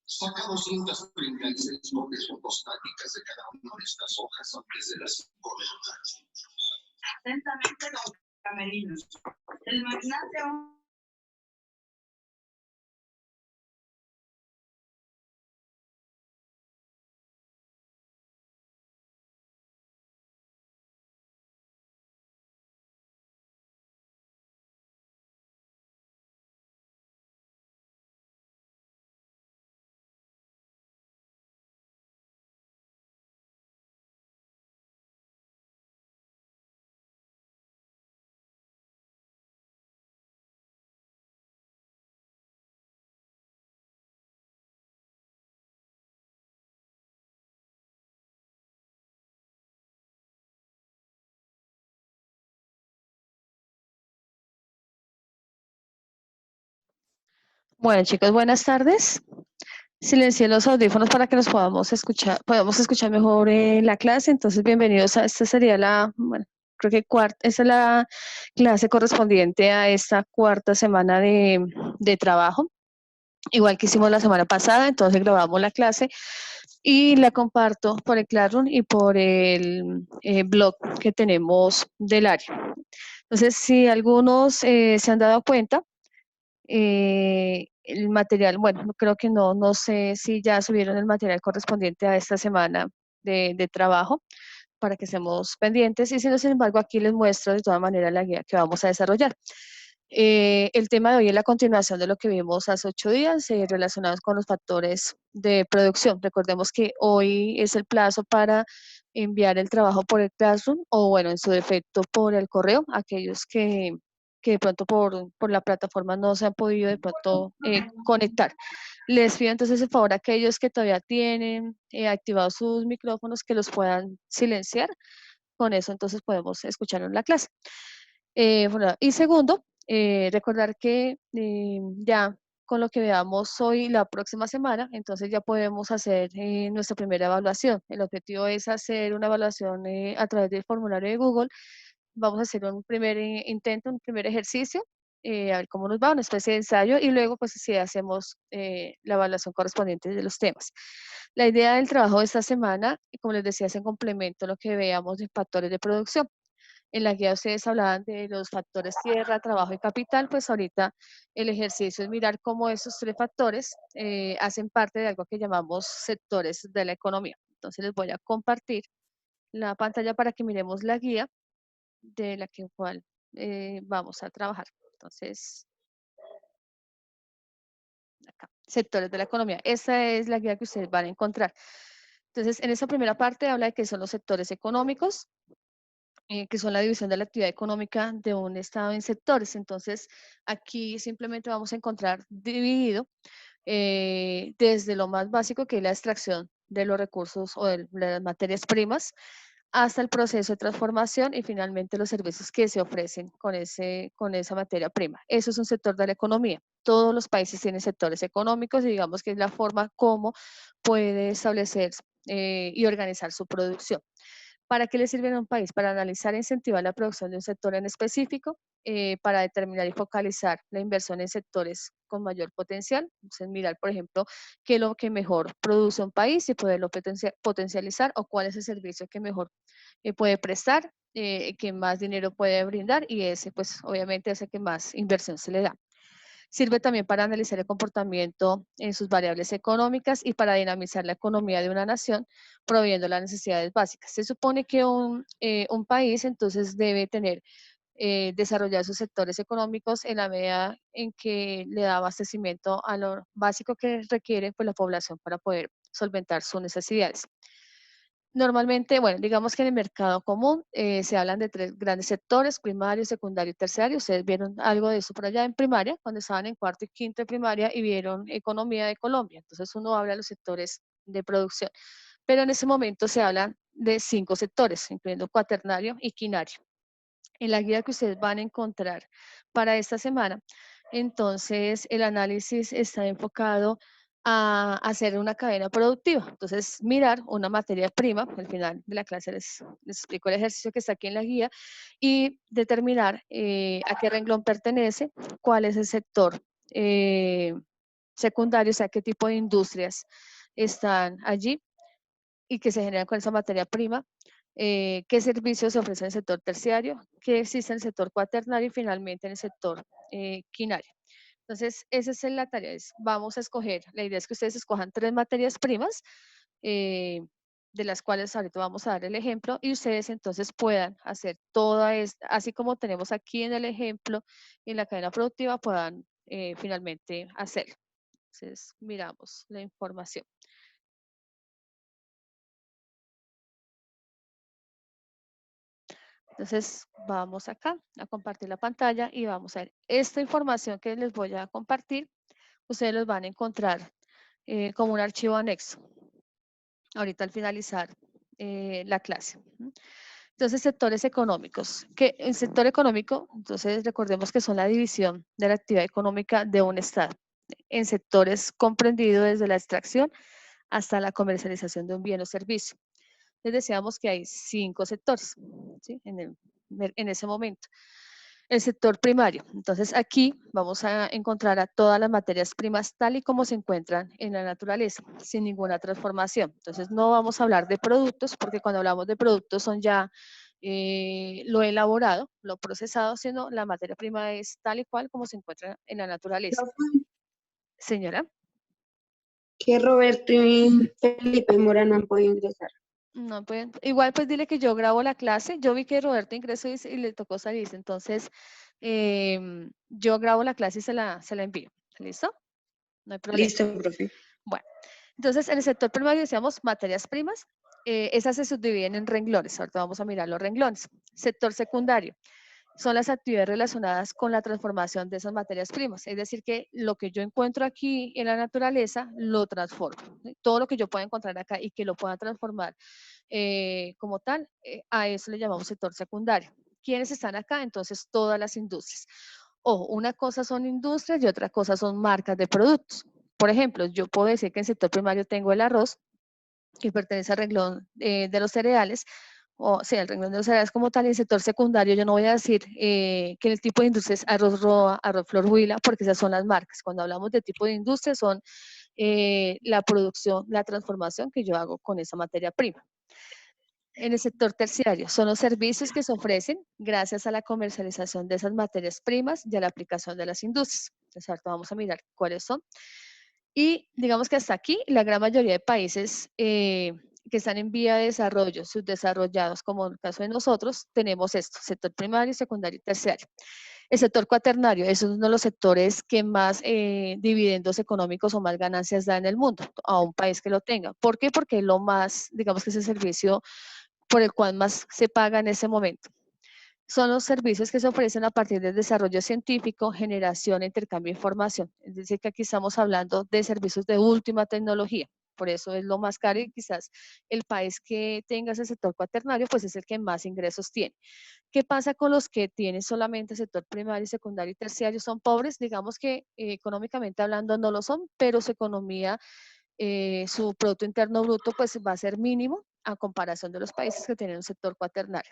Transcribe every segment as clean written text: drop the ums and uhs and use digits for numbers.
Saca 236 copias fotostáticas de cada una de estas hojas antes de las 5 de la tarde. Atentamente, don Camerino. El magnate. Bueno, chicos, buenas tardes. Silencié los audífonos para que nos podamos escuchar mejor la clase. Entonces, bienvenidos a esta sería bueno, creo que esta es la clase correspondiente a esta cuarta semana de trabajo. Igual que hicimos la semana pasada, entonces grabamos la clase y la comparto por el Classroom y por el blog que tenemos del área. Entonces, si algunos se han dado cuenta, el material, bueno, creo que no sé si ya subieron el material correspondiente a esta semana de trabajo para que estemos pendientes y si no, sin embargo, aquí les muestro de todas maneras la guía que vamos a desarrollar. El tema de hoy es la continuación de lo que vimos hace 8 días relacionados con los factores de producción. Recordemos que hoy es el plazo para enviar el trabajo por el Classroom o, bueno, en su defecto por el correo, aquellos que de pronto por la plataforma no se han podido de pronto conectar. Les pido entonces el favor a aquellos que todavía tienen activados sus micrófonos que los puedan silenciar. Con eso entonces podemos escuchar en la clase. Bueno, y segundo, recordar que ya con lo que veamos hoy, la próxima semana, entonces ya podemos hacer nuestra primera evaluación. El objetivo es hacer una evaluación a través del formulario de Google. Vamos a hacer un primer intento, un primer ejercicio, a ver cómo nos va, una especie de ensayo, y luego pues sí hacemos la evaluación correspondiente de los temas. La idea del trabajo de esta semana, como les decía, es en complemento a lo que veamos de factores de producción. En la guía ustedes hablaban de los factores tierra, trabajo y capital, pues ahorita el ejercicio es mirar cómo esos 3 factores hacen parte de algo que llamamos sectores de la economía. Entonces les voy a compartir la pantalla para que miremos la guía de la cual vamos a trabajar. Entonces, acá, sectores de la economía. Esa es la guía que ustedes van a encontrar. Entonces, en esa primera parte habla de qué son los sectores económicos, que son la división de la actividad económica de un estado en sectores. Entonces, aquí simplemente vamos a encontrar dividido desde lo más básico, que es la extracción de los recursos o de las materias primas, hasta el proceso de transformación y finalmente los servicios que se ofrecen con esa materia prima. Eso es un sector de la economía. Todos los países tienen sectores económicos y digamos que es la forma como puede establecer y organizar su producción. ¿Para qué le sirve a un país? Para analizar e incentivar la producción de un sector en específico, para determinar y focalizar la inversión en sectores con mayor potencial. Entonces, mirar, por ejemplo, qué es lo que mejor produce un país y poderlo potencializar o cuál es el servicio que mejor puede prestar, que más dinero puede brindar y ese, pues, obviamente, es el que más inversión se le da. Sirve también para analizar el comportamiento en sus variables económicas y para dinamizar la economía de una nación, proveyendo las necesidades básicas. Se supone que un país entonces debe tener, desarrollar sus sectores económicos en la medida en que le da abastecimiento a lo básico que requiere pues, la población para poder solventar sus necesidades. Normalmente, bueno, digamos que en el mercado común se hablan de 3 grandes sectores, primario, secundario y terciario. Ustedes vieron algo de eso por allá en primaria, cuando estaban en cuarto y quinto de primaria y vieron economía de Colombia. Entonces uno habla de los sectores de producción. Pero en ese momento se hablan de 5 sectores, incluyendo cuaternario y quinario. En la guía que ustedes van a encontrar para esta semana, entonces el análisis está enfocado a hacer una cadena productiva. Entonces, mirar una materia prima, al final de la clase les explico el ejercicio que está aquí en la guía, y determinar a qué renglón pertenece, cuál es el sector secundario, o sea, qué tipo de industrias están allí y que se generan con esa materia prima, qué servicios se ofrecen en el sector terciario, qué existe en el sector cuaternario y finalmente en el sector quinario. Entonces, esa es la tarea, vamos a escoger, la idea es que ustedes escojan 3 materias primas, eh, de las cuales ahorita vamos a dar el ejemplo, y ustedes entonces puedan hacer toda esta, así como tenemos aquí en el ejemplo, en la cadena productiva, puedan finalmente hacerlo. Entonces, miramos la información. Entonces, vamos acá a compartir la pantalla y vamos a ver esta información que les voy a compartir. Ustedes los van a encontrar como un archivo anexo ahorita al finalizar la clase. Entonces, sectores económicos. Que el sector económico, entonces recordemos que son la división de la actividad económica de un Estado en sectores comprendidos desde la extracción hasta la comercialización de un bien o servicio. Les decíamos que hay 5 sectores, ¿sí? En ese momento. El sector primario. Entonces, aquí vamos a encontrar a todas las materias primas tal y como se encuentran en la naturaleza, sin ninguna transformación. Entonces, no vamos a hablar de productos, porque cuando hablamos de productos son ya lo elaborado, lo procesado, sino la materia prima es tal y cual como se encuentra en la naturaleza. Señora. Que Roberto y Felipe Mora no han podido ingresar. No pueden. Igual pues dile que yo grabo la clase. Yo vi que Roberto ingresó y le tocó salir. Entonces, yo grabo la clase y se la envío. ¿Listo? No hay problema. Listo, profe. Bueno, entonces en el sector primario decíamos materias primas. Esas se subdividen en renglones. Ahorita vamos a mirar los renglones. Sector secundario. Son las actividades relacionadas con la transformación de esas materias primas. Es decir, que lo que yo encuentro aquí en la naturaleza, lo transformo. Todo lo que yo pueda encontrar acá y que lo pueda transformar como tal, a eso le llamamos sector secundario. ¿Quiénes están acá? Entonces, todas las industrias. Ojo, una cosa son industrias y otra cosa son marcas de productos. Por ejemplo, yo puedo decir que en sector primario tengo el arroz, que pertenece al renglón de los cereales, o sea, el renglón de los cereales como tal. En el sector secundario yo no voy a decir que el tipo de industria es arroz roa, arroz flor huila, porque esas son las marcas. Cuando hablamos de tipo de industria son la producción, la transformación que yo hago con esa materia prima. En el sector terciario son los servicios que se ofrecen gracias a la comercialización de esas materias primas y a la aplicación de las industrias. Entonces, ahorita vamos a mirar cuáles son. Y digamos que hasta aquí la gran mayoría de países que están en vía de desarrollo, subdesarrollados, como en el caso de nosotros, tenemos esto, sector primario, secundario y terciario. El sector cuaternario es uno de los sectores que más dividendos económicos o más ganancias da en el mundo, a un país que lo tenga. ¿Por qué? Porque es lo más, digamos que es el servicio por el cual más se paga en ese momento. Son los servicios que se ofrecen a partir del desarrollo científico, generación e intercambio de información. Es decir, que aquí estamos hablando de servicios de última tecnología. Por eso es lo más caro y quizás el país que tenga ese sector cuaternario, pues es el que más ingresos tiene. ¿Qué pasa con los que tienen solamente sector primario, secundario y terciario? Son pobres, digamos que económicamente hablando no lo son, pero su economía, su Producto Interno Bruto, pues va a ser mínimo a comparación de los países que tienen un sector cuaternario.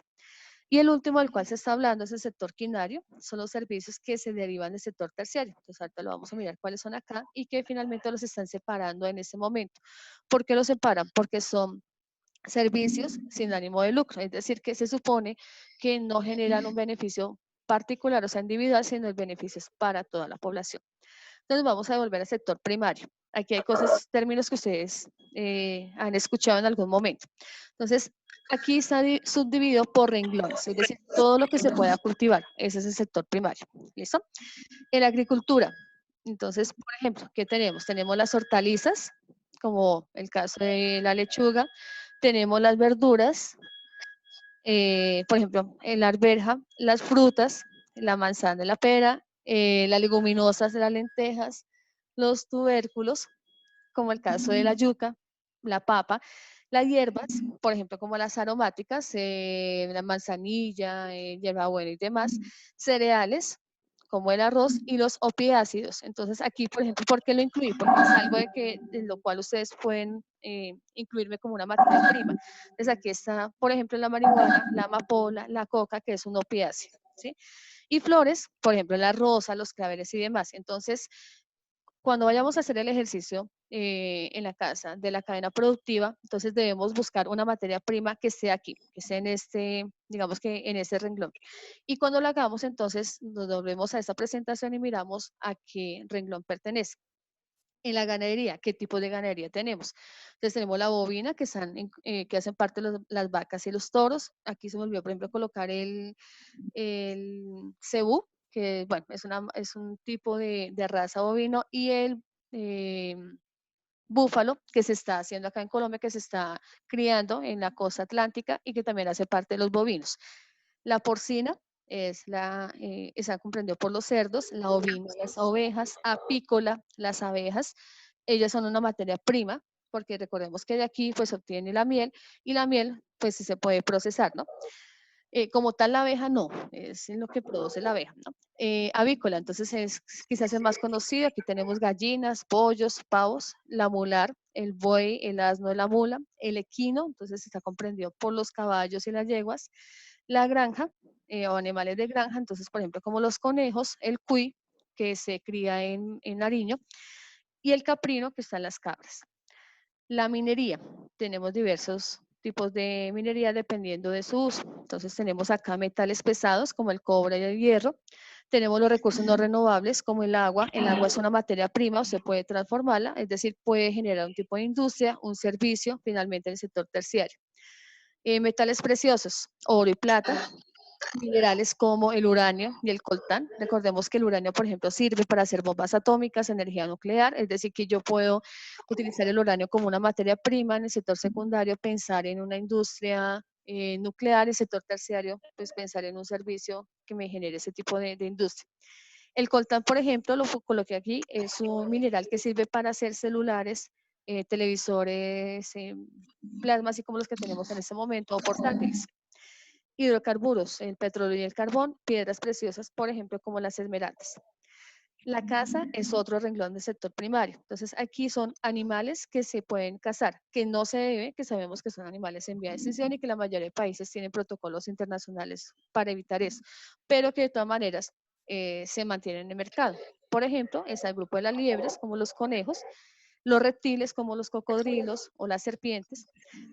Y el último del cual se está hablando es el sector quinario, son los servicios que se derivan del sector terciario. Entonces ahorita lo vamos a mirar cuáles son acá y que finalmente los están separando en este momento. ¿Por qué los separan? Porque son servicios sin ánimo de lucro, es decir, que se supone que no generan un beneficio particular, o sea, individual, sino el beneficio es para toda la población. Entonces vamos a devolver al sector primario. Aquí hay cosas, términos que ustedes han escuchado en algún momento. Entonces, aquí está subdividido por renglones, es decir, todo lo que se pueda cultivar, ese es el sector primario. ¿Listo? En la agricultura, entonces, por ejemplo, ¿qué tenemos? Tenemos las hortalizas, como el caso de la lechuga, tenemos las verduras, por ejemplo, en la arveja, las frutas, la manzana y la pera, las leguminosas de las lentejas, los tubérculos, como el caso de la yuca, la papa, las hierbas, por ejemplo, como las aromáticas, la manzanilla, hierbabuena y demás, cereales, como el arroz, y los opiáceos. Entonces aquí, por ejemplo, ¿por qué lo incluí? Porque es algo de lo cual ustedes pueden incluirme como una materia prima. Entonces aquí está, por ejemplo, la marihuana, la amapola, la coca, que es un opiáceo, ¿sí? Y flores, por ejemplo, la rosa, los claveles y demás. Entonces, cuando vayamos a hacer el ejercicio en la casa de la cadena productiva, entonces debemos buscar una materia prima que esté aquí, que esté en este, digamos que en este renglón. Y cuando lo hagamos, entonces nos volvemos a esta presentación y miramos a qué renglón pertenece. En la ganadería, ¿qué tipo de ganadería tenemos? Entonces tenemos la bovina, que hacen parte de las vacas y los toros. Aquí se me olvidó, por ejemplo, colocar el cebú, que bueno, es un tipo de raza bovino, y el eh, búfalo, que se está haciendo acá en Colombia, que se está criando en la costa atlántica y que también hace parte de los bovinos. La porcina está comprendido por los cerdos, la ovina, las ovejas, apícola, las abejas. Ellas son una materia prima, porque recordemos que de aquí pues se obtiene la miel, y la miel pues sí se puede procesar, ¿no? Como tal la abeja no, es lo que produce la abeja, ¿no? Avícola, entonces es quizás el más conocido. Aquí tenemos gallinas, pollos, pavos, la mular, el buey, el asno, la mula, el equino, entonces está comprendido por los caballos y las yeguas. La granja o animales de granja, entonces por ejemplo como los conejos, el cuy, que se cría en Nariño, y el caprino, que está en las cabras. La minería, tenemos diversos tipos de minería dependiendo de su uso. Entonces tenemos acá metales pesados como el cobre y el hierro. Tenemos los recursos no renovables como el agua. El agua es una materia prima, usted puede transformarla, es decir, puede generar un tipo de industria, un servicio, finalmente en el sector terciario. Metales preciosos, oro y plata, minerales como el uranio y el coltán. Recordemos que el uranio, por ejemplo, sirve para hacer bombas atómicas, energía nuclear, es decir, que yo puedo utilizar el uranio como una materia prima en el sector secundario, pensar en una industria nuclear, en el sector terciario, pues pensar en un servicio que me genere ese tipo de industria. El coltán, por ejemplo, lo coloqué aquí, es un mineral que sirve para hacer celulares, televisores, plasma, así como los que tenemos en este momento, o portátiles. Hidrocarburos, el petróleo y el carbón, piedras preciosas, por ejemplo, como las esmeraldas. La caza es otro renglón del sector primario. Entonces, aquí son animales que se pueden cazar, que no se debe, que sabemos que son animales en vía de extinción y que la mayoría de países tienen protocolos internacionales para evitar eso, pero que de todas maneras se mantienen en el mercado. Por ejemplo, está el grupo de las liebres, como los conejos, los reptiles como los cocodrilos o las serpientes,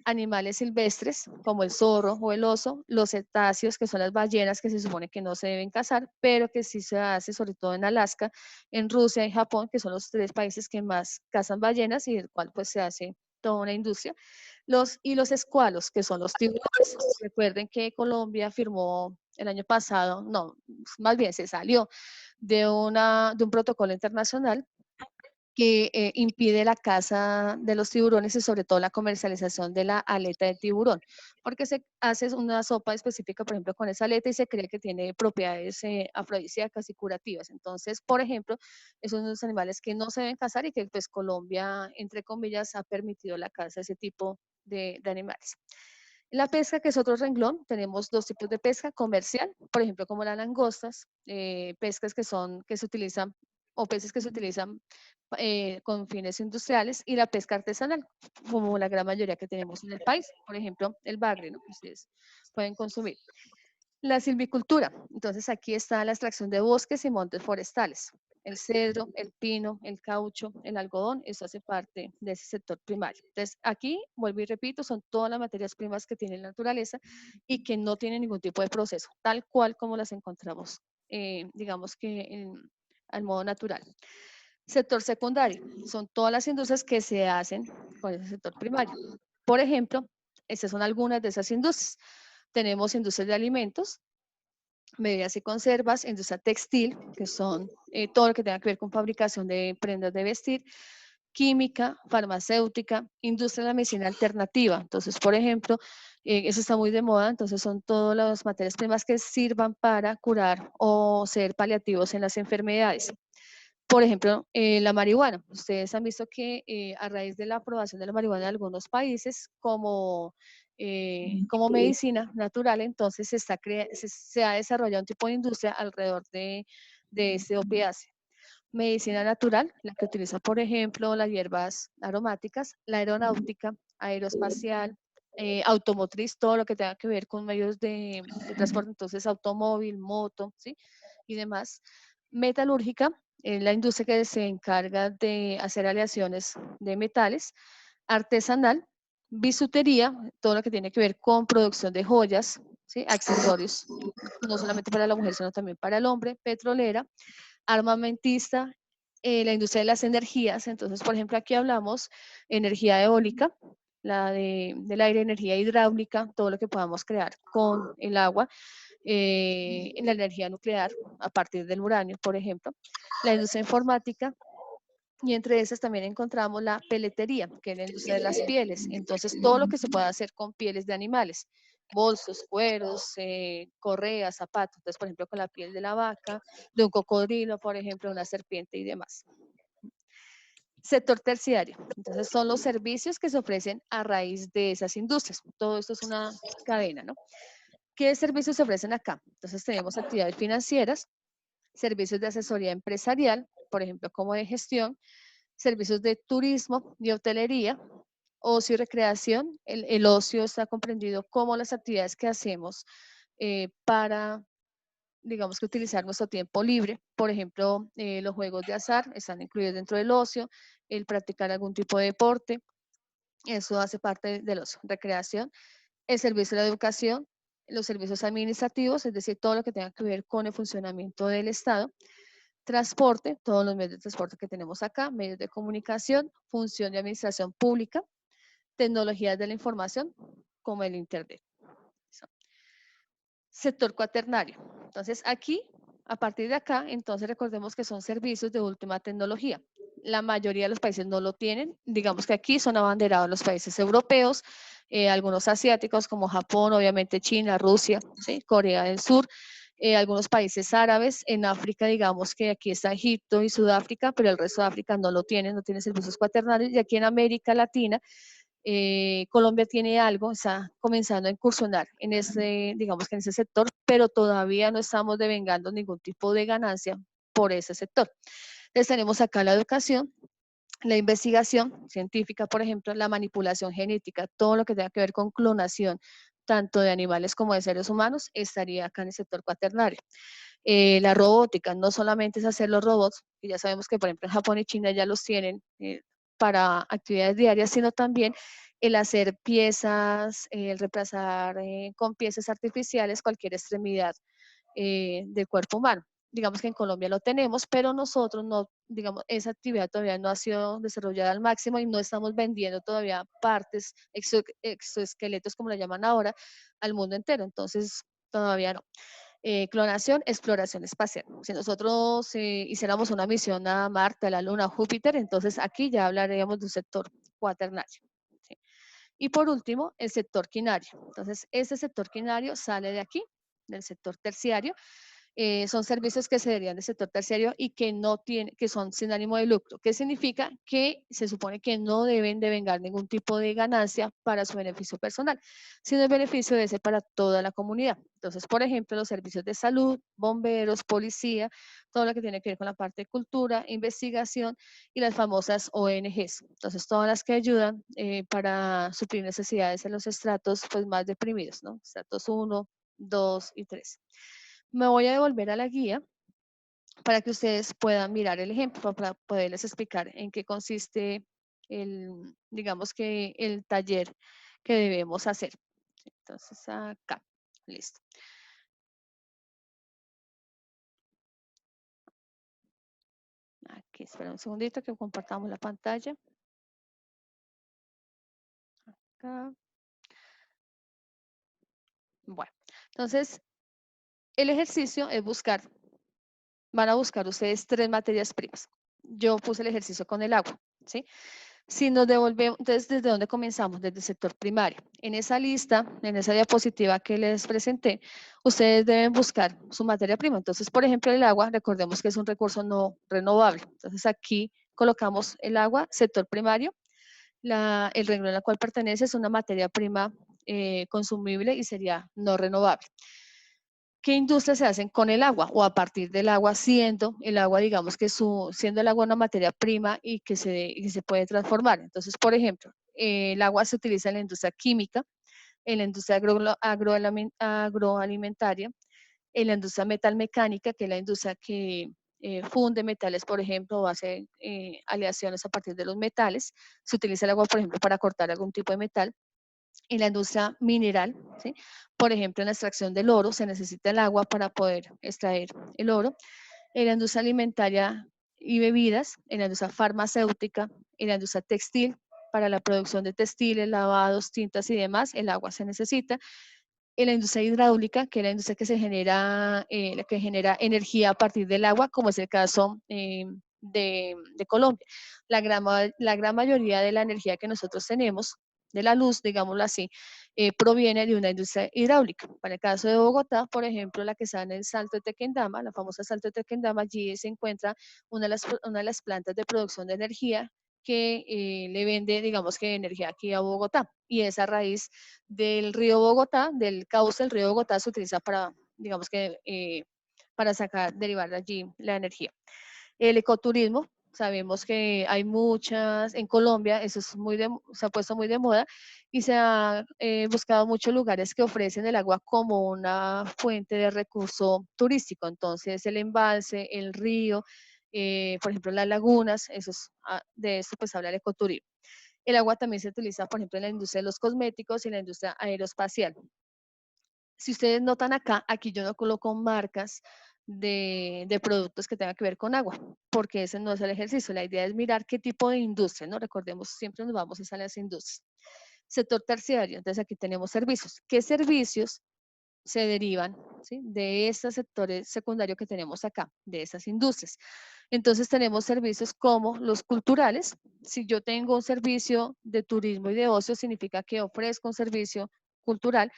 animales silvestres como el zorro o el oso, los cetáceos, que son las ballenas, que se supone que no se deben cazar, pero que sí se hace, sobre todo en Alaska, en Rusia y Japón, que son los 3 países que más cazan ballenas y del cual pues se hace toda una industria. Y los escualos, que son los tiburones. Recuerden que Colombia firmó el año pasado, no, más bien se salió de un protocolo internacional que impide la caza de los tiburones y sobre todo la comercialización de la aleta de tiburón, porque se hace una sopa específica, por ejemplo, con esa aleta y se cree que tiene propiedades afrodisíacas y curativas. Entonces, por ejemplo, esos son los animales que no se deben cazar y que pues Colombia, entre comillas, ha permitido la caza de ese tipo de animales. La pesca, que es otro renglón, tenemos 2 tipos de pesca: comercial, por ejemplo, como las langostas, pescas que se utilizan, o peces que se utilizan con fines industriales, y la pesca artesanal, como la gran mayoría que tenemos en el país, por ejemplo, el bagre, ¿no?, que ustedes pueden consumir. La silvicultura, entonces aquí está la extracción de bosques y montes forestales. El cedro, el pino, el caucho, el algodón, eso hace parte de ese sector primario. Entonces, aquí, vuelvo y repito, son todas las materias primas que tiene la naturaleza y que no tienen ningún tipo de proceso, tal cual como las encontramos, digamos que al modo natural. Sector secundario, son todas las industrias que se hacen con ese sector primario. Por ejemplo, estas son algunas de esas industrias. Tenemos industrias de alimentos, bebidas y conservas, industria textil, que son todo lo que tenga que ver con fabricación de prendas de vestir, química, farmacéutica, industria de la medicina alternativa. Entonces, por ejemplo, eso está muy de moda, entonces son todas las materias primas que sirvan para curar o ser paliativos en las enfermedades. Por ejemplo, la marihuana. Ustedes han visto que a raíz de la aprobación de la marihuana en algunos países como medicina natural, entonces se ha desarrollado un tipo de industria alrededor de este opiáceo. Medicina natural, la que utiliza, por ejemplo, las hierbas aromáticas, la aeronáutica, aeroespacial, automotriz, todo lo que tenga que ver con medios de transporte, entonces automóvil, moto, ¿sí? Y demás. Metalúrgica, la industria que se encarga de hacer aleaciones de metales. Artesanal, bisutería, todo lo que tiene que ver con producción de joyas, ¿sí? Accesorios, no solamente para la mujer, sino también para el hombre. Petrolera, armamentista, la industria de las energías. Entonces, por ejemplo, aquí hablamos energía eólica, del aire, energía hidráulica, todo lo que podamos crear con el agua, en la energía nuclear a partir del uranio, por ejemplo. La industria informática, y entre esas también encontramos la peletería, que es la industria de las pieles. Entonces, todo lo que se pueda hacer con pieles de animales, bolsos, cueros, correas, zapatos. Entonces, por ejemplo, con la piel de la vaca, de un cocodrilo, por ejemplo, una serpiente y demás. Sector terciario. Entonces, son los servicios que se ofrecen a raíz de esas industrias. Todo esto es una cadena, ¿no? ¿Qué servicios se ofrecen acá? Entonces, tenemos actividades financieras, servicios de asesoría empresarial, por ejemplo, como de gestión, servicios de turismo y hotelería, ocio y recreación. El ocio está comprendido como las actividades que hacemos para, digamos que utilizar nuestro tiempo libre. Por ejemplo, los juegos de azar están incluidos dentro del ocio, el practicar algún tipo de deporte, eso hace parte del ocio. Recreación, el servicio de la educación, los servicios administrativos, es decir, todo lo que tenga que ver con el funcionamiento del Estado. Transporte, todos los medios de transporte que tenemos acá, medios de comunicación, función de administración pública, tecnologías de la información, como el Internet. Sector cuaternario. Entonces, aquí, a partir de acá, entonces recordemos que son servicios de última tecnología. La mayoría de los países no lo tienen. Digamos que aquí son abanderados los países europeos, algunos asiáticos como Japón, obviamente China, Rusia, ¿sí? Corea del Sur, algunos países árabes. En África, digamos que aquí está Egipto y Sudáfrica, pero el resto de África no lo tiene, no tiene servicios cuaternarios. Y aquí en América Latina, Colombia tiene algo, está comenzando a incursionar en ese, digamos que en ese sector, pero todavía no estamos devengando ningún tipo de ganancia por ese sector. Entonces tenemos acá la educación, la investigación científica, por ejemplo, la manipulación genética, todo lo que tenga que ver con clonación, tanto de animales como de seres humanos, estaría acá en el sector cuaternario. La robótica, no solamente es hacer los robots, que ya sabemos que por ejemplo en Japón y China ya los tienen para actividades diarias, sino también el hacer piezas, el reemplazar con piezas artificiales cualquier extremidad del cuerpo humano. Digamos que en Colombia lo tenemos, pero nosotros no, digamos, esa actividad todavía no ha sido desarrollada al máximo y no estamos vendiendo todavía partes, exoesqueletos, como lo llaman ahora, al mundo entero. Entonces, todavía no. Clonación, exploración espacial. Si nosotros hiciéramos una misión a Marte, a la Luna, a Júpiter, entonces aquí ya hablaríamos de un sector cuaternario. ¿Sí? Y por último, el sector quinario. Entonces, este sector quinario sale de aquí, del sector terciario. Son servicios que se derivan del sector terciario y que no tienen, que son sin ánimo de lucro. ¿Qué significa? Que se supone que no deben devengar ningún tipo de ganancia para su beneficio personal, sino el beneficio debe ser para toda la comunidad. Entonces, por ejemplo, los servicios de salud, bomberos, policía, todo lo que tiene que ver con la parte de cultura, investigación y las famosas ONGs. Entonces, todas las que ayudan para suplir necesidades en los estratos pues, más deprimidos, ¿no? Estratos 1, 2 y 3. Me voy a devolver a la guía para que ustedes puedan mirar el ejemplo, para poderles explicar en qué consiste digamos que el taller que debemos hacer. Entonces, acá, listo. Aquí, espera un segundito que compartamos la pantalla. Acá. Bueno, entonces, el ejercicio es van a buscar ustedes 3 materias primas. Yo puse el ejercicio con el agua, ¿sí? Si nos devolvemos, entonces, ¿desde dónde comenzamos? Desde el sector primario. En esa lista, en esa diapositiva que les presenté, ustedes deben buscar su materia prima. Entonces, por ejemplo, el agua, recordemos que es un recurso no renovable. Entonces, aquí colocamos el agua, sector primario. El renglón al cual pertenece es una materia prima consumible y sería no renovable. ¿Qué industrias se hacen con el agua o a partir del agua, siendo el agua, digamos que siendo el agua una materia prima y que se puede transformar? Entonces, por ejemplo, el agua se utiliza en la industria química, en la industria agroalimentaria, en la industria metalmecánica, que es la industria que funde metales, por ejemplo, o hace aleaciones a partir de los metales. Se utiliza el agua, por ejemplo, para cortar algún tipo de metal. En la industria mineral, ¿sí? Por ejemplo, en la extracción del oro se necesita el agua para poder extraer el oro. En la industria alimentaria y bebidas, en la industria farmacéutica, en la industria textil, para la producción de textiles, lavados, tintas y demás, el agua se necesita. En la industria hidráulica, que es la industria que la que genera energía a partir del agua, como es el caso de Colombia. La gran mayoría de la energía que nosotros tenemos, de la luz, digámoslo así, proviene de una industria hidráulica. Para el caso de Bogotá, por ejemplo, la que está en el Salto de Tequendama, la famosa Salto de Tequendama, allí se encuentra una de las plantas de producción de energía que le vende, digamos que energía aquí a Bogotá. Y esa raíz del río Bogotá, del cauce del río Bogotá, se utiliza para, digamos que, para derivar de allí la energía. El ecoturismo, sabemos que hay muchas, en Colombia, eso es se ha puesto muy de moda y se ha buscado muchos lugares que ofrecen el agua como una fuente de recurso turístico. Entonces, el embalse, el río, por ejemplo, las lagunas, de eso pues habla el ecoturismo. El agua también se utiliza, por ejemplo, en la industria de los cosméticos y en la industria aeroespacial. Si ustedes notan acá, aquí yo no coloco marcas de productos que tengan que ver con agua, porque ese no es el ejercicio. La idea es mirar qué tipo de industria, ¿no? Recordemos, siempre nos vamos a las industrias. Sector terciario, entonces aquí tenemos servicios. ¿Qué servicios se derivan, ¿sí?, de estos sectores secundarios que tenemos acá, de esas industrias? Entonces tenemos servicios como los culturales. Si yo tengo un servicio de turismo y de ocio, significa que ofrezco un servicio cultural.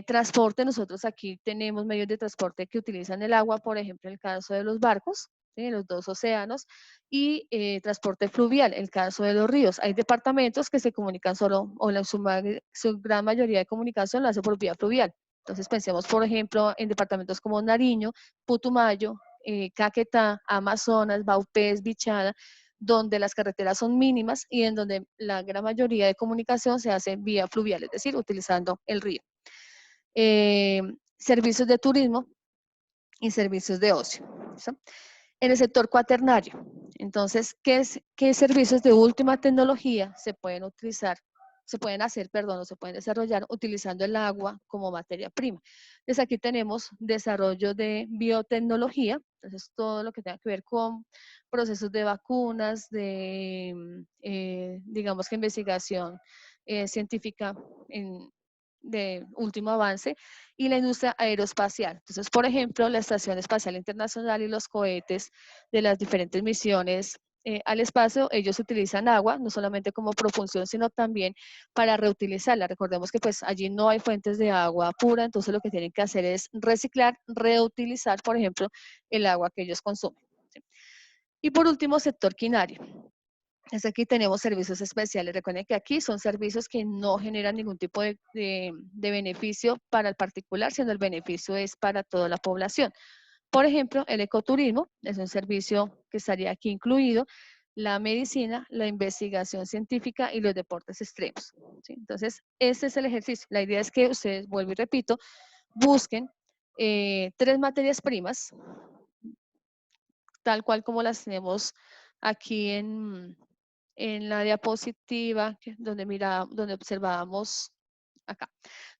Transporte, nosotros aquí tenemos medios de transporte que utilizan el agua, por ejemplo, en el caso de los barcos, ¿sí?, los dos océanos, y transporte fluvial, el caso de los ríos. Hay departamentos que se comunican solo, o su gran mayoría de comunicación lo hace por vía fluvial. Entonces pensemos, por ejemplo, en departamentos como Nariño, Putumayo, Caquetá, Amazonas, Vaupés, Bichada, donde las carreteras son mínimas y en donde la gran mayoría de comunicación se hace vía fluvial, es decir, utilizando el río. Servicios de turismo y servicios de ocio, ¿sí? En el sector cuaternario, entonces, ¿qué servicios de última tecnología se pueden utilizar? Se pueden hacer, perdón, o se pueden desarrollar utilizando el agua como materia prima. Entonces aquí tenemos desarrollo de biotecnología, entonces todo lo que tenga que ver con procesos de vacunas, digamos que investigación científica de último avance, y la industria aeroespacial. Entonces, por ejemplo, la Estación Espacial Internacional y los cohetes de las diferentes misiones al espacio, ellos utilizan agua, no solamente como propulsión, sino también para reutilizarla. Recordemos que pues allí no hay fuentes de agua pura, entonces lo que tienen que hacer es reciclar, reutilizar, por ejemplo, el agua que ellos consumen, ¿sí? Y por último, sector quinario. Entonces aquí tenemos servicios especiales. Recuerden que aquí son servicios que no generan ningún tipo de beneficio para el particular, sino el beneficio es para toda la población. Por ejemplo, el ecoturismo es un servicio que estaría aquí incluido, la medicina, la investigación científica y los deportes extremos, ¿sí? Entonces, este es el ejercicio. La idea es que ustedes, vuelvo y repito, busquen 3 materias primas, tal cual como las tenemos aquí en la diapositiva, donde observábamos acá,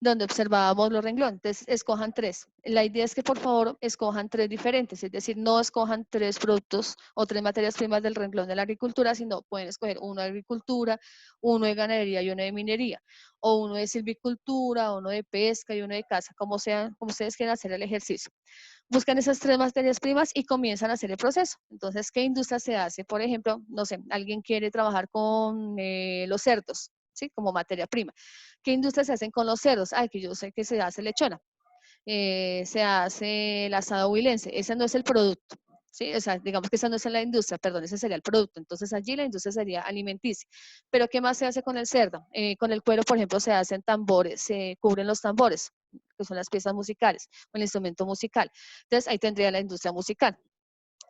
donde observábamos los renglones. Entonces, escojan 3. La idea es que por favor escojan 3 diferentes, es decir, no escojan 3 productos o 3 materias primas del renglón de la agricultura, sino pueden escoger uno de agricultura, uno de ganadería y uno de minería, o uno de silvicultura, uno de pesca y uno de caza, como ustedes quieran hacer el ejercicio. Buscan esas 3 materias primas y comienzan a hacer el proceso. Entonces, ¿qué industria se hace? Por ejemplo, no sé, alguien quiere trabajar con los cerdos, ¿sí?, como materia prima. ¿Qué industrias se hacen con los cerdos? Ay, que yo sé que se hace lechona, se hace el asado huilense. Ese no es el producto, ¿sí? O sea, digamos que esa no es la industria, perdón, ese sería el producto. Entonces, allí la industria sería alimenticia. Pero, ¿qué más se hace con el cerdo? Con el cuero, por ejemplo, se hacen tambores, se cubren los tambores. que son las piezas musicales, o el instrumento musical. Entonces, ahí tendría la industria musical.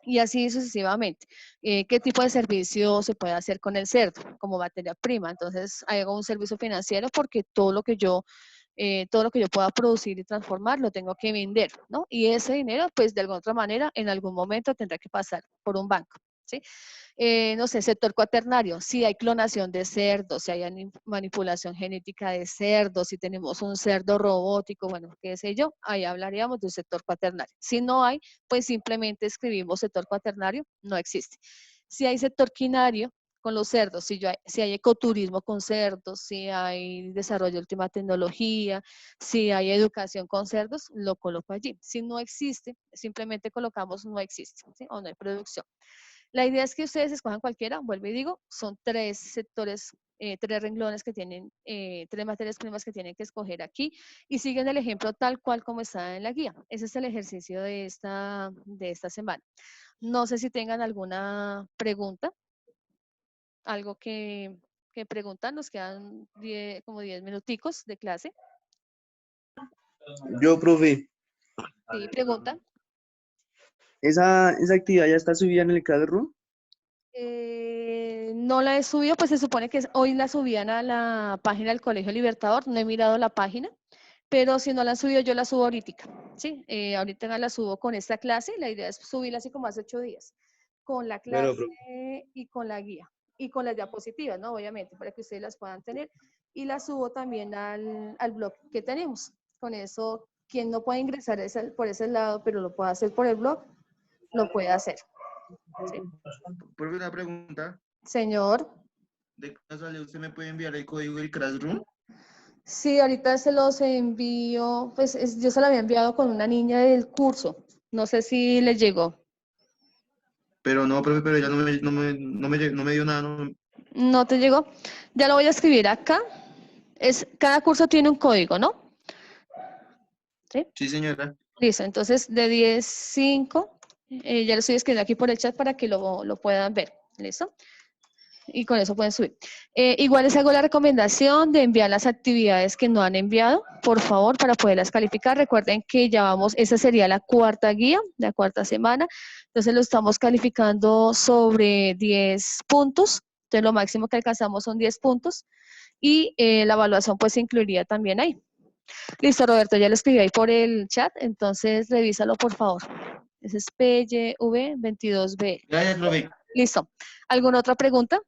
Y así sucesivamente. ¿Qué tipo de servicio se puede hacer con el cerdo como materia prima? Entonces, hago un servicio financiero porque todo lo que yo pueda producir y transformar lo tengo que vender, ¿no? Y ese dinero, pues de alguna otra manera, en algún momento tendrá que pasar por un banco, ¿sí? No sé, sector cuaternario, si hay clonación de cerdos, si hay manipulación genética de cerdos, si tenemos un cerdo robótico, bueno, qué sé yo, ahí hablaríamos de un sector cuaternario. Si no hay, pues simplemente escribimos sector cuaternario, no existe. Si hay sector quinario, con los cerdos, si hay ecoturismo con cerdos, si hay desarrollo de última tecnología, si hay educación con cerdos, lo coloco allí. Si no existe, simplemente colocamos no existe, ¿sí? O no hay producción. La idea es que ustedes escojan cualquiera, vuelvo y digo, son 3 sectores, 3 renglones que tienen, 3 materias primas que tienen que escoger aquí y siguen el ejemplo tal cual como está en la guía. Ese es el ejercicio de esta semana. No sé si tengan alguna pregunta, algo que preguntar, nos quedan como 10 minuticos de clase. Yo, profe, Sí, pregunta. ¿esa actividad ya está subida en el Classroom? No la he subido, pues se supone que hoy la subían a la página del Colegio Libertador, no he mirado la página, pero si no la han subido, yo la subo ahorita, ¿sí? Ahorita la subo con esta clase, la idea es subirla así como hace 8 días, con la Bueno, clase y con la guía, y con las diapositivas, ¿no? Obviamente, para que ustedes las puedan tener, y la subo también al blog que tenemos. Con eso, quien no puede ingresar por ese lado, pero lo puede hacer por el blog, lo puede hacer, ¿sí? Profe, una pregunta. Señor. ¿De casualidad usted me puede enviar el código del Classroom? Sí, ahorita se los envío, pues yo se lo había enviado con una niña del curso. No sé si le llegó. Pero no, profe, pero ya no me dio nada. ¿No te llegó? Ya lo voy a escribir acá. Cada curso tiene un código, ¿no? ¿Sí? Sí, señora. Listo, entonces de 10:05, ya lo estoy escribiendo aquí por el chat para que lo puedan ver. ¿Listo? Y con eso pueden subir. Igual les hago la recomendación de enviar las actividades que no han enviado, por favor, para poderlas calificar. Recuerden que ya vamos, esa sería la 4ª guía, la 4ª semana. Entonces lo estamos calificando sobre 10 puntos. Entonces lo máximo que alcanzamos son 10 puntos. Y la evaluación pues se incluiría también ahí. Listo, Roberto, ya lo escribí ahí por el chat, entonces revísalo por favor. Ese es PYV22B. Gracias, profe. Listo. ¿Alguna otra pregunta?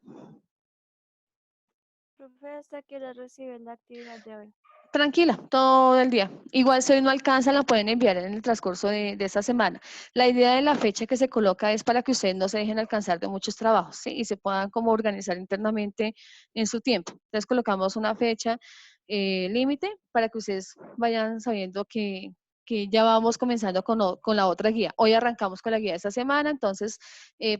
Profe, ¿hasta qué hora reciben la actividad de hoy? Tranquila, todo el día. Igual si hoy no alcanzan, la pueden enviar en el transcurso de esta semana. La idea de la fecha que se coloca es para que ustedes no se dejen alcanzar de muchos trabajos, ¿sí? Y se puedan como organizar internamente en su tiempo. Entonces colocamos una fecha límite para que ustedes vayan sabiendo que ya vamos comenzando con la otra guía. Hoy arrancamos con la guía de esta semana, entonces,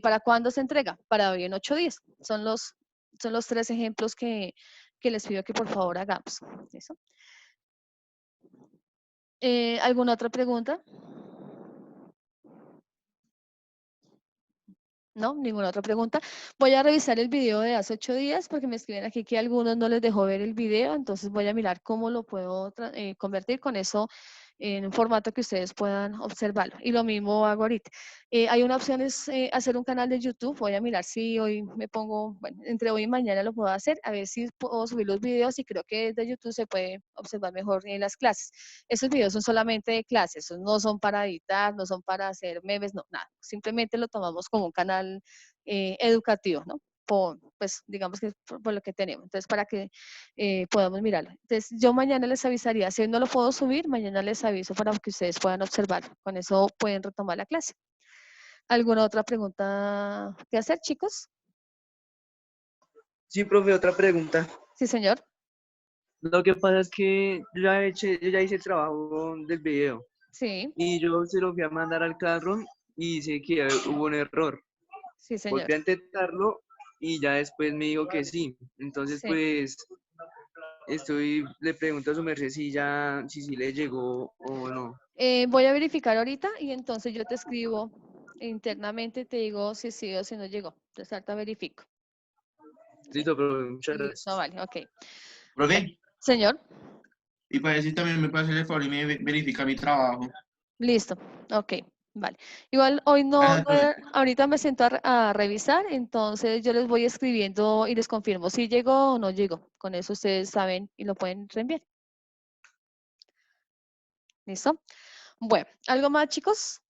¿para cuándo se entrega? Para hoy en 8 días. Son los 3 ejemplos que les pido que por favor hagamos. ¿Listo? ¿Alguna otra pregunta? No, ninguna otra pregunta. Voy a revisar el video de hace 8 días porque me escriben aquí que a algunos no les dejó ver el video, entonces voy a mirar cómo lo puedo convertir con eso en un formato que ustedes puedan observarlo. Y lo mismo hago ahorita. Hay una opción es hacer un canal de YouTube. Voy a mirar si hoy me pongo, bueno, entre hoy y mañana lo puedo hacer, a ver si puedo subir los videos y creo que desde YouTube se puede observar mejor en las clases. Esos videos son solamente de clases, esos no son para editar, no son para hacer memes, no, nada. Simplemente lo tomamos como un canal educativo, ¿no? Pues digamos que por lo que tenemos. Entonces, para que podamos mirarlo. Entonces, yo mañana les avisaría, si hoy no lo puedo subir, mañana les aviso para que ustedes puedan observarlo. Con eso pueden retomar la clase. ¿Alguna otra pregunta que hacer, chicos? Sí, profe, otra pregunta. Sí, señor. Lo que pasa es que yo ya hice el trabajo del video Sí, y yo se lo fui a mandar al Classroom y dice que hubo un error. sí, señor. Volví a intentarlo y ya después me dijo que sí. Entonces, Sí. pues, le pregunto a su merced si sí le llegó o no. Voy a verificar ahorita y entonces yo te escribo internamente, te digo si sí o si no llegó. Entonces ahorita verifico. Listo, profe, muchas Listo, gracias. vale, ok. Profe, Señor. Y para decir también me puede hacer el favor y me verifica mi trabajo. Listo, ok, vale. Igual hoy Gracias, profe. ahorita me siento a revisar, entonces yo les voy escribiendo y les confirmo si llegó o no llegó. Con eso ustedes saben y lo pueden reenviar. ¿Listo? Bueno, ¿algo más, chicos?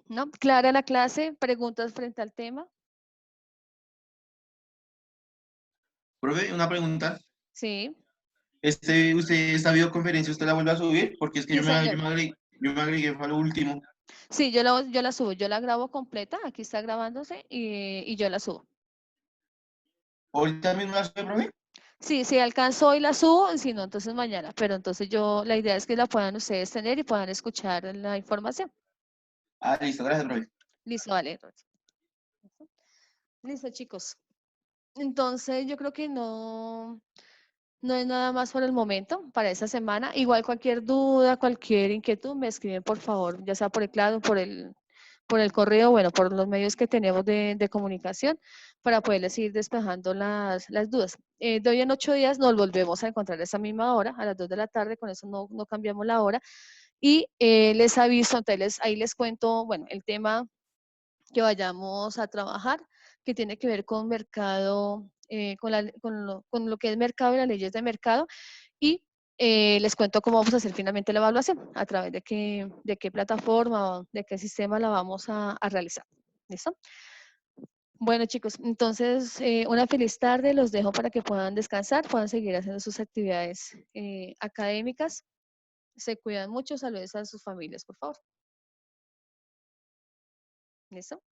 ¿No? ¿Clara la clase? ¿Preguntas frente al tema? Profe, una pregunta. Sí, Usted, esta videoconferencia, ¿usted la vuelve a subir? Porque es que sí, señor. yo me agregué, fue a lo último. Sí, yo la subo, yo la grabo completa, aquí está grabándose y yo la subo. ¿Ahorita mismo la sube, profe? Sí, si alcanzo hoy la subo, si no, entonces mañana. Pero entonces la idea es que la puedan ustedes tener y puedan escuchar la información. Ah, listo, gracias, profe. Listo, vale. Listo, chicos. Entonces yo creo que no hay nada más por el momento para esta semana. Igual cualquier duda, cualquier inquietud, me escriben por favor, ya sea por el claro, por el correo, bueno, por los medios que tenemos de comunicación para poderles ir despejando las dudas. De hoy en 8 días nos volvemos a encontrar a esa misma hora, a las 2 de la tarde, con eso no cambiamos la hora. Y les aviso, entonces ahí les cuento, bueno, el tema que vayamos a trabajar, que tiene que ver con mercado, con lo que es mercado y las leyes de mercado. Y les cuento cómo vamos a hacer finalmente la evaluación, a través de qué plataforma o de qué sistema la vamos a realizar. ¿Listo? Bueno, chicos, entonces una feliz tarde. Los dejo para que puedan descansar, puedan seguir haciendo sus actividades académicas. Se cuidan mucho. Saludos a sus familias, por favor. ¿Listo?